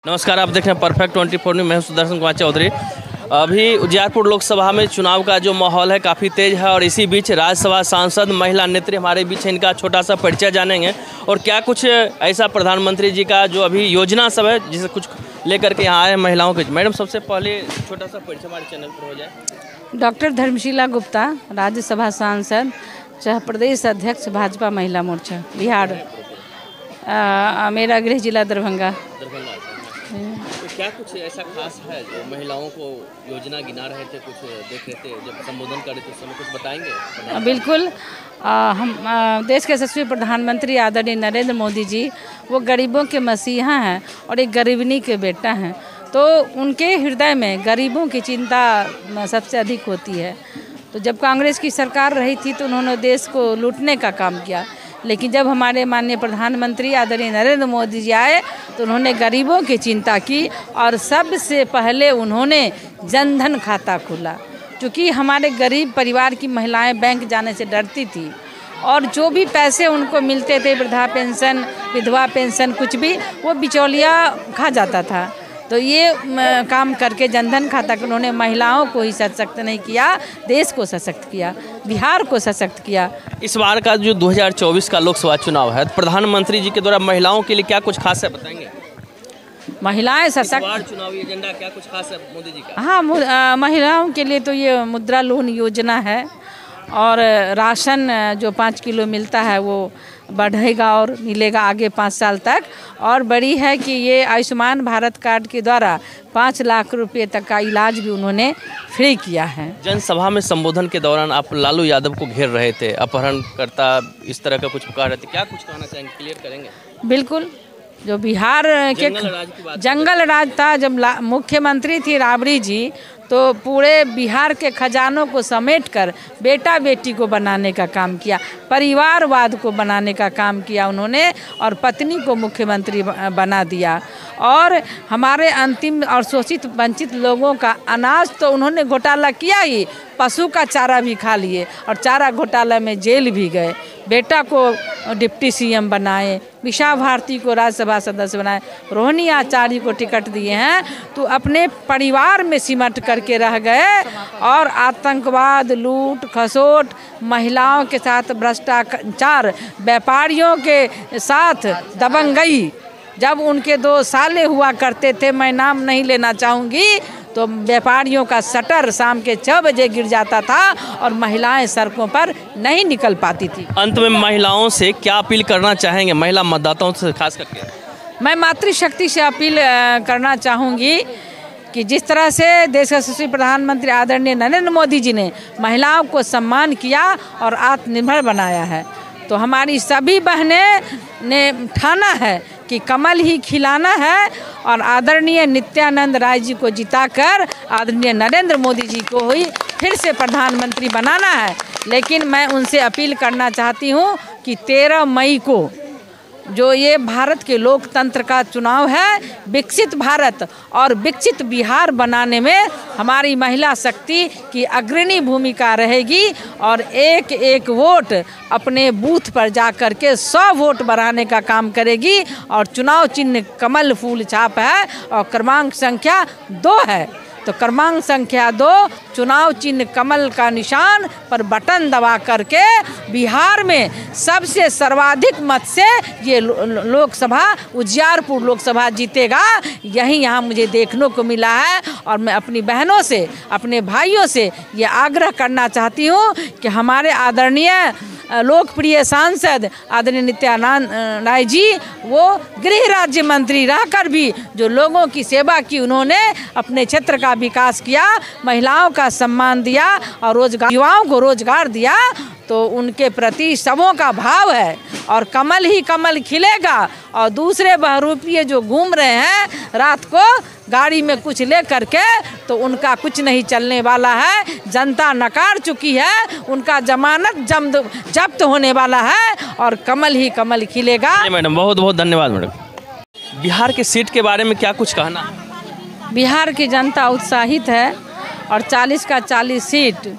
नमस्कार, आप देख रहे हैं परफेक्ट 24 न्यूज़। मैं सुदर्शन कुमार चौधरी। अभी उजियारपुर लोकसभा में चुनाव का जो माहौल है काफ़ी तेज है और इसी बीच राज्यसभा सांसद महिला नेत्री हमारे बीच है। इनका छोटा सा परिचय जानेंगे और क्या कुछ ऐसा प्रधानमंत्री जी का जो अभी योजना सब है जिसे कुछ लेकर के यहाँ आए महिलाओं के। मैडम, सबसे पहले छोटा सा परिचय हमारे चैनल पर हो जाए। डॉक्टर धर्मशीला गुप्ता, राज्यसभा सांसद, सह प्रदेश अध्यक्ष भाजपा महिला मोर्चा बिहार। मेरा गृह जिला दरभंगा। तो क्या कुछ ऐसा खास है जो महिलाओं को योजना गिना रहे थे, कुछ देख रहे थे जब संबोधन कर रहे थे उस समय, कुछ बताएंगे? बिल्कुल। हम देश के यशस्वी प्रधानमंत्री आदरणीय नरेंद्र मोदी जी वो गरीबों के मसीहा हैं और एक गरीबनी के बेटा हैं, तो उनके हृदय में गरीबों की चिंता सबसे अधिक होती है। तो जब कांग्रेस की सरकार रही थी तो उन्होंने देश को लूटने का काम किया, लेकिन जब हमारे माननीय प्रधानमंत्री आदरणीय नरेंद्र मोदी जी आए तो उन्होंने गरीबों की चिंता की और सबसे पहले उन्होंने जनधन खाता खोला। क्योंकि हमारे गरीब परिवार की महिलाएं बैंक जाने से डरती थी और जो भी पैसे उनको मिलते थे, वृद्धा पेंशन, विधवा पेंशन, कुछ भी, वो बिचौलिया खा जाता था। तो ये काम करके जनधन खाता के उन्होंने महिलाओं को ही सशक्त नहीं किया, देश को सशक्त किया, बिहार को सशक्त किया। इस बार का जो 2024 का लोकसभा चुनाव है, प्रधानमंत्री जी के द्वारा महिलाओं के लिए क्या कुछ खास है, बताएंगे? महिलाएं सशक्त चुनावी एजेंडा क्या कुछ खास है मोदी जी का? हाँ, महिलाओं के लिए तो ये मुद्रा लोन योजना है और राशन जो 5 किलो मिलता है वो बढ़ेगा और मिलेगा आगे 5 साल तक। और बड़ी है कि ये आयुष्मान भारत कार्ड के द्वारा 5 लाख रुपए तक का इलाज भी उन्होंने फ्री किया है। जनसभा में संबोधन के दौरान आप लालू यादव को घेर रहे थे, अपहरणकर्ता, इस तरह का कुछ पुकार रहे थे, क्या कुछ कहना चाहेंगे, क्लियर करेंगे? बिल्कुल। जो बिहार के जंगल राज था, जब मुख्यमंत्री थी राबड़ी जी, तो पूरे बिहार के खजानों को समेटकर बेटा बेटी को बनाने का काम किया, परिवारवाद को बनाने का काम किया उन्होंने और पत्नी को मुख्यमंत्री बना दिया। और हमारे अंतिम और शोषित वंचित लोगों का अनाज तो उन्होंने घोटाला किया ही, पशु का चारा भी खा लिए और चारा घोटाला में जेल भी गए। बेटा को डिप्टी सीएम बनाए, विशा भारती को राज्यसभा सदस्य बनाए, रोहिणी आचार्य को टिकट दिए हैं, तो अपने परिवार में सिमट करके रह गए और आतंकवाद, लूट खसोट, महिलाओं के साथ भ्रष्टाचार, व्यापारियों के साथ दबंगई। जब उनके 2 साले हुआ करते थे, मैं नाम नहीं लेना चाहूँगी, तो व्यापारियों का शटर शाम के 6 बजे गिर जाता था और महिलाएं सड़कों पर नहीं निकल पाती थी। अंत में महिलाओं से क्या अपील करना चाहेंगे, महिला मतदाताओं से खास करके? मैं मातृशक्ति से अपील करना चाहूँगी कि जिस तरह से देश के यशस्वी प्रधानमंत्री आदरणीय नरेंद्र मोदी जी ने महिलाओं को सम्मान किया और आत्मनिर्भर बनाया है, तो हमारी सभी बहनें ने ठाना है कि कमल ही खिलाना है और आदरणीय नित्यानंद राय जी को जिताकर आदरणीय नरेंद्र मोदी जी को ही फिर से प्रधानमंत्री बनाना है। लेकिन मैं उनसे अपील करना चाहती हूँ कि 13 मई को जो ये भारत के लोकतंत्र का चुनाव है, विकसित भारत और विकसित बिहार बनाने में हमारी महिला शक्ति की अग्रणी भूमिका रहेगी और एक एक वोट अपने बूथ पर जा कर के 100 वोट बढ़ाने का काम करेगी। और चुनाव चिन्ह कमल फूल छाप है और क्रमांक संख्या 2 है, तो क्रमांक संख्या 2 चुनाव चिन्ह कमल का निशान पर बटन दबा करके बिहार में सबसे सर्वाधिक मत से ये लोकसभा उजियारपुर लोकसभा जीतेगा। यही यहाँ मुझे देखने को मिला है और मैं अपनी बहनों से, अपने भाइयों से ये आग्रह करना चाहती हूँ कि हमारे आदरणीय लोकप्रिय सांसद आदरणीय नित्यानंद राय जी वो गृह राज्य मंत्री रहकर भी जो लोगों की सेवा की, उन्होंने अपने क्षेत्र का विकास किया, महिलाओं का सम्मान दिया और रोजगार, युवाओं को रोजगार दिया, तो उनके प्रति सबों का भाव है और कमल ही कमल खिलेगा। और दूसरे बहरूपिये जो घूम रहे हैं रात को गाड़ी में कुछ ले करके, तो उनका कुछ नहीं चलने वाला है। जनता नकार चुकी है, उनका जमानत जब्त होने वाला है और कमल ही कमल खिलेगा। मैडम, बहुत बहुत धन्यवाद। मैडम, बिहार के सीट के बारे में क्या कुछ कहना? बिहार की जनता उत्साहित है और 40 का 40 सीट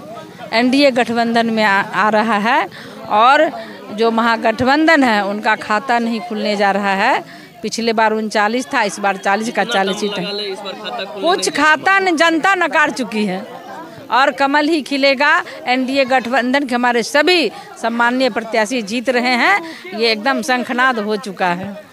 एनडीए गठबंधन में आ रहा है और जो महागठबंधन है उनका खाता नहीं खुलने जा रहा है। पिछले बार 39 था, इस बार 40 का 40 सीट है। इस बार खाता कुछ खाता न जनता नकार चुकी है और कमल ही खिलेगा। एनडीए गठबंधन के हमारे सभी सम्माननीय प्रत्याशी जीत रहे हैं, ये एकदम शंखनाद हो चुका है।